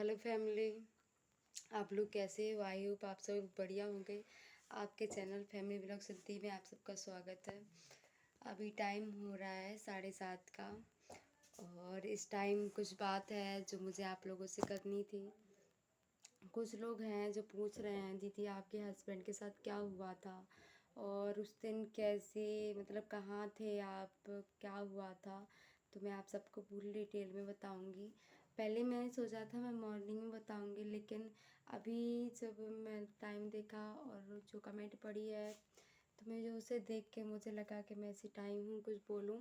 Hello family. आप लोग कैसे हो? आई होप आप सब बढ़िया होंगे। आपके चैनल फैमिली व्लॉग सिद्धि में आप सबका स्वागत है। अभी टाइम हो रहा है 7:30 का और इस टाइम कुछ बात है जो मुझे आप लोगों से करनी थी। कुछ लोग हैं जो पूछ रहे हैं दीदी आपके हस्बैंड के साथ क्या हुआ था और उस दिन कैसे मतलब कहाँ थे आप, क्या हुआ था। तो मैं आप सबको पूरी डिटेल में बताऊंगी। पहले मैंने सोचा था मैं मॉर्निंग में बताऊंगी, लेकिन अभी जब मैं टाइम देखा और जो कमेंट पढ़ी है तो मुझे उसे देख के मुझे लगा कि मैं इसी टाइम हूँ कुछ बोलूँ।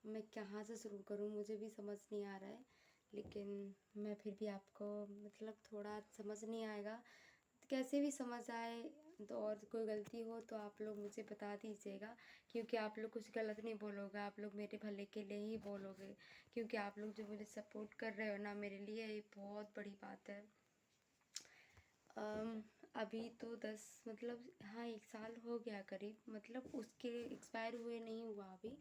मैं कहाँ से शुरू करूँ मुझे भी समझ नहीं आ रहा है, लेकिन मैं फिर भी आपको मतलब थोड़ा समझ नहीं आएगा कैसे भी समझ आए तो, और कोई गलती हो तो आप लोग मुझे बता दीजिएगा, क्योंकि आप लोग कुछ गलत नहीं बोलोगे, आप लोग मेरे भले के लिए ही बोलोगे। क्योंकि आप लोग जो मुझे सपोर्ट कर रहे हो ना, मेरे लिए ये बहुत बड़ी बात है। अभी तो 10 मतलब हाँ 1 साल हो गया करीब, मतलब उसके एक्सपायर हुए नहीं हुआ अभी।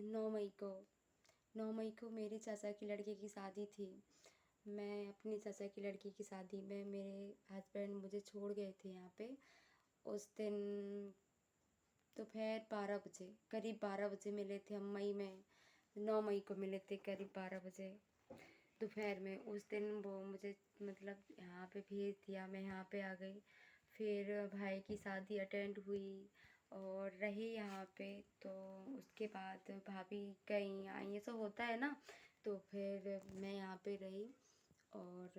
9 मई को मेरे चाचा की लड़के की शादी थी। मैं अपने चाचा की लड़की की शादी में मेरे हस्बैंड मुझे छोड़ गए थे यहाँ पे। उस दिन दोपहर 12 बजे करीब 12 बजे मिले थे हम। मई में 9 मई को मिले थे करीब 12 बजे दोपहर में। उस दिन वो मुझे मतलब यहाँ पे भेज दिया, मैं यहाँ पे आ गई। फिर भाई की शादी अटेंड हुई और रही यहाँ पे। तो उसके बाद भाभी कहीं आई, ये सब होता है ना। तो फिर मैं यहाँ पे रही और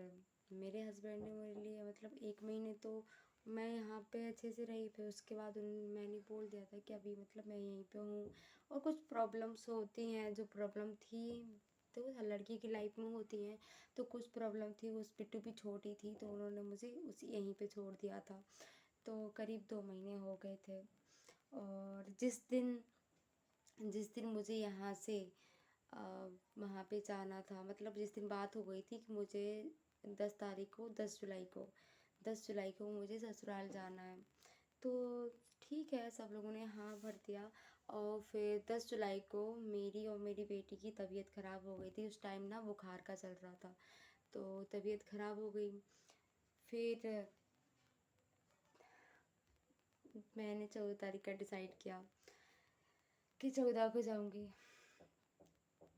मेरे हस्बैंड ने मेरे लिए मतलब 1 महीने तो मैं यहाँ पे अच्छे से रही। फिर उसके बाद मैंने बोल दिया था कि अभी मतलब मैं यहीं पे हूँ और कुछ प्रॉब्लम्स होती हैं, जो प्रॉब्लम थी तो हर लड़की की लाइफ में होती हैं। तो कुछ प्रॉब्लम थी, उस पिट्टू भी छोटी थी तो उन्होंने मुझे उसी यहीं पे छोड़ दिया था। तो करीब 2 महीने हो गए थे। और जिस दिन मुझे यहाँ से वहाँ पे जाना था, मतलब जिस दिन बात हो गई थी कि मुझे 10 तारीख को 10 जुलाई को मुझे ससुराल जाना है। तो ठीक है, सब लोगों ने हाँ भर दिया। और फिर 10 जुलाई को मेरी और मेरी बेटी की तबीयत ख़राब हो गई थी। उस टाइम ना बुखार का चल रहा था, तो तबीयत ख़राब हो गई। फिर मैंने 14 तारीख का डिसाइड किया कि 14 को जाऊंगी।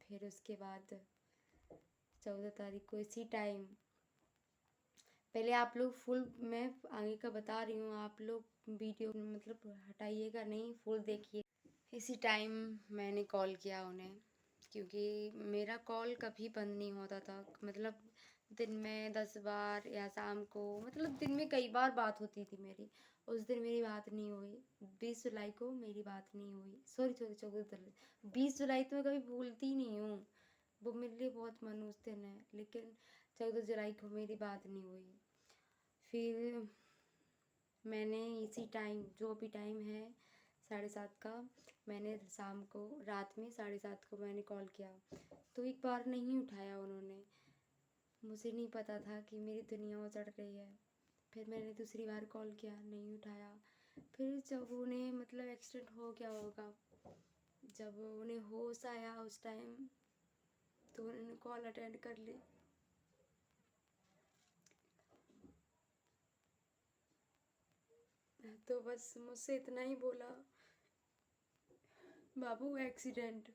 फिर उसके बाद 14 तारीख को इसी टाइम, पहले आप लोग फुल, मैं आगे का बता रही हूँ, आप लोग वीडियो मतलब हटाइएगा नहीं, फुल देखिए। इसी टाइम मैंने कॉल किया उन्हें, क्योंकि मेरा कॉल कभी बंद नहीं होता था। मतलब दिन में 10 बार या शाम को, मतलब दिन में कई बार बात होती थी मेरी। उस दिन मेरी बात नहीं हुई। 20 जुलाई को मेरी बात नहीं हुई, सॉरी सॉरी 14 20 जुलाई तो मैं कभी भूलती ही नहीं हूँ, वो मेरे लिए बहुत मनुष्य दिन है। लेकिन 14 जुलाई को मेरी बात नहीं हुई। फिर मैंने इसी टाइम, जो भी टाइम है 7:30 का, मैंने शाम को रात में 7:30 को मैंने कॉल किया तो एक बार नहीं उठाया उन्होंने। मुझे नहीं पता था कि मेरी दुनिया उजड़ रही है। फिर मैंने दूसरी बार कॉल किया, नहीं उठाया। फिर जब उन्हें मतलब एक्सीडेंट हो गया होगा, जब उन्हें होश आया उस टाइम, तो उन्होंने कॉल अटेंड कर ली। तो बस मुझसे इतना ही बोला, बाबू एक्सीडेंट।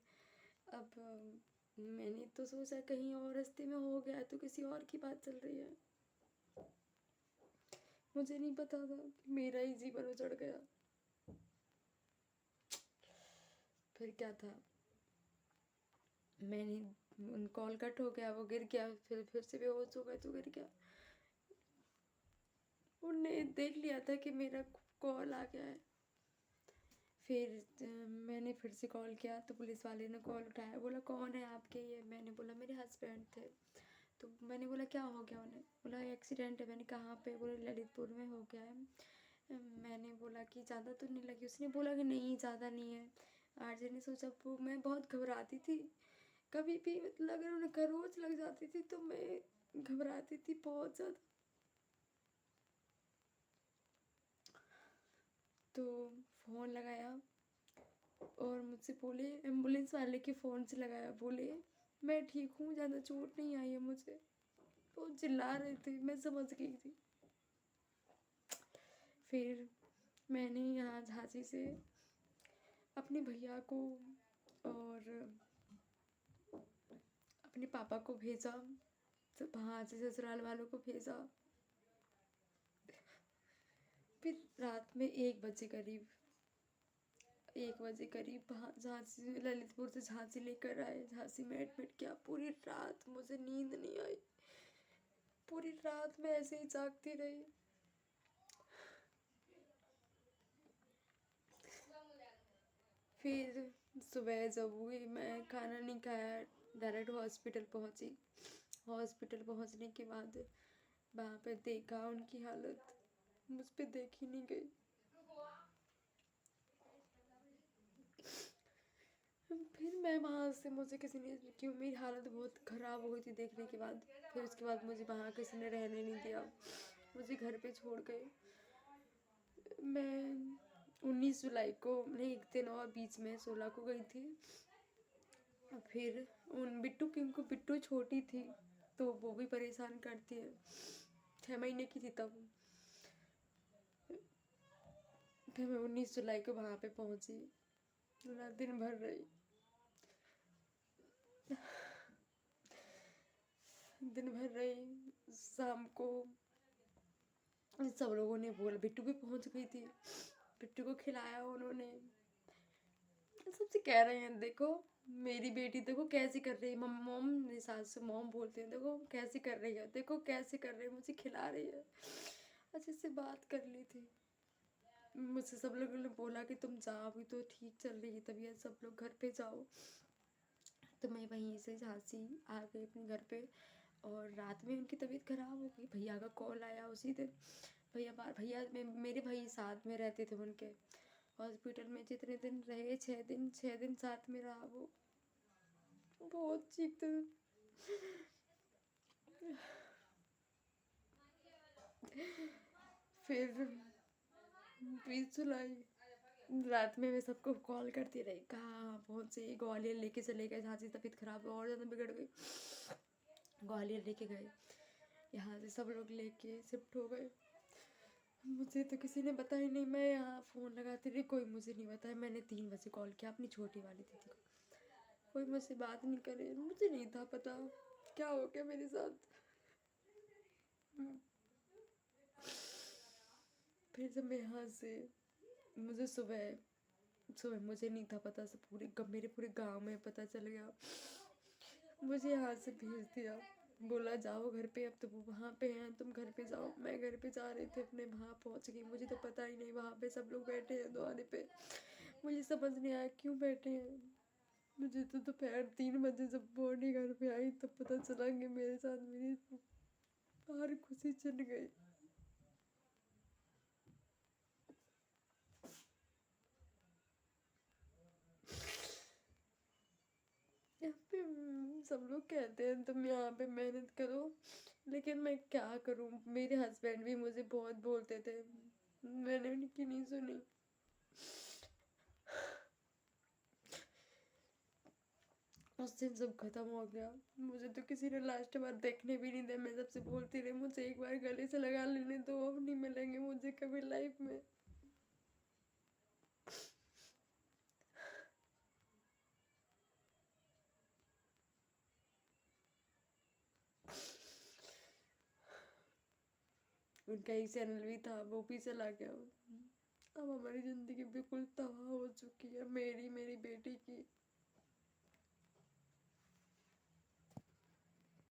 अब मैंने तो सोचा कहीं और रास्ते में हो गया तो किसी और की बात चल रही है। मुझे नहीं पता था कि मेरा ही जीवन उजड़ गया। फिर क्या था, मैंने कॉल कट हो गया, वो गिर गया, फिर से बेहोश हो गए तो गिर गया। उनने देख लिया था कि मेरा कॉल आ गया है। फिर मैंने फिर से कॉल किया तो पुलिस वाले ने कॉल उठाया, बोला कौन है आपके ये। मैंने बोला मेरे हस्बैंड थे। तो मैंने बोला क्या हो गया उन्हें, बोला एक्सीडेंट है। मैंने कहाँ पे, बोले ललितपुर में हो गया है। मैंने बोला कि ज़्यादा तो नहीं लगी। उसने बोला कि नहीं ज़्यादा नहीं है। आरजे ने सोचा, वो मैं बहुत घबराती थी, कभी भी मतलब अगर उन्हें खरोच लग जाती थी तो मैं घबराती थी बहुत ज़्यादा। तो फ़ोन लगाया और मुझसे बोले, एम्बुलेंस वाले के फ़ोन से लगाया, बोले मैं ठीक हूँ, ज़्यादा चोट नहीं आई है मुझे। वो चिल्ला रहे थे, मैं समझ गई थी। फिर मैंने यहाँ झांसी से अपने भैया को और अपने पापा को भेजा, वहाँ से ससुराल वालों को भेजा। फिर रात में 1 बजे करीब वहाँ झांसी ललितपुर से झांसी लेकर आए, झांसी में एडमिट किया। पूरी रात मुझे नींद नहीं आई, पूरी रात मैं ऐसे ही जागती रही। फिर सुबह जब हुई, मैं खाना नहीं खाया, डायरेक्ट हॉस्पिटल पहुंची। हॉस्पिटल पहुंचने के बाद वहाँ पे देखा, उनकी हालत मुझ पे देखी नहीं गई। फिर मैं वहाँ से, मुझे किसी ने, क्यों मेरी हालत बहुत ख़राब हो गई थी देखने के बाद, फिर उसके बाद मुझे वहाँ किसी ने रहने नहीं दिया, मुझे घर पे छोड़ गए। मैं 19 जुलाई को, नहीं एक दिन और बीच में 16 को गई थी। फिर उन बिट्टू, क्योंकि बिट्टू छोटी थी तो वो भी परेशान करती है, 6 महीने की थी तब। फिर मैं 19 जुलाई को वहाँ पे पहुँची, पूरा दिन भर रही, शाम को सब लोगों ने बोला, बिट्टू भी पहुँच गई थी, बिट्टू को खिलाया उन्होंने। सबसे कह रहे हैं, देखो मेरी बेटी देखो कैसी कर रही है, मॉम, मेरी सास से मॉम बोलते हैं, देखो कैसी कर रही है, देखो कैसे कर रही है, मुझे खिला रही है। अच्छे से बात कर ली थी। मुझसे सब लोगों ने बोला कि तुम जाओ, अभी तो ठीक चल रही है तबीयत, सब लोग घर पे जाओ। तो मैं वहीं से झांसी आ गई अपने घर पे। और रात में उनकी तबीयत ख़राब हो गई, भैया का कॉल आया उसी दिन। भैया मेरे भाई साथ में रहते थे उनके। हॉस्पिटल में जितने दिन रहे, 6 दिन साथ में रहा वो। बहुत चीखते थे। फिर 20 जुलाई रात में मैं सबको कॉल करती रही, कहाँ पहुँचे, ग्वालियर लेके चले गए, झांसी तबीयत खराब और ज़्यादा बिगड़ गई, ग्वालियर लेके गए। यहाँ से सब लोग लेके शिफ्ट हो गए। मुझे तो किसी ने बताया नहीं, मैं यहाँ फ़ोन लगाती रही, कोई मुझे नहीं बताया। मैंने 3 बजे कॉल किया अपनी छोटी वाली दीदी को, कोई मुझसे बात नहीं करे, मुझे नहीं था पता क्या हो गया मेरे साथ। फिर जब मैं यहाँ से, मुझे सुबह सुबह मुझे नहीं था पता, सब मेरे पूरे गांव में पता चल गया। मुझे यहाँ से भेज दिया, बोला जाओ घर पे, अब तो वो वहाँ पे हैं, तुम घर पे जाओ। मैं घर पे जा रही थी अपने, वहाँ पहुँच गई, मुझे तो पता ही नहीं वहाँ पे सब लोग बैठे हैं द्वारे पे। मुझे समझ नहीं आया क्यों बैठे हैं। मुझे तो दोपहर 3 बजे जब बॉडी घर पे आई तब पता चला कि मेरे साथ मेरी हर खुशी छिन गई। यहाँ पे सब लोग कहते हैं तुम यहाँ पे मेहनत करो, लेकिन मैं क्या करूँ। मेरे हस्बैंड भी मुझे बहुत बोलते थे, मैंने उनकी नहीं सुनी। उस दिन सब खत्म हो गया, मुझे तो किसी ने लास्ट बार देखने भी नहीं दिया। मैं सबसे बोलती रही, मुझे एक बार गले से लगा लेने दो, अब नहीं मिलेंगे मुझे कभी लाइफ में। उनका एक चैनल भी था, वो भी चला गया। अब हमारी ज़िंदगी बिल्कुल तबाह हो चुकी है, मेरी, मेरी बेटी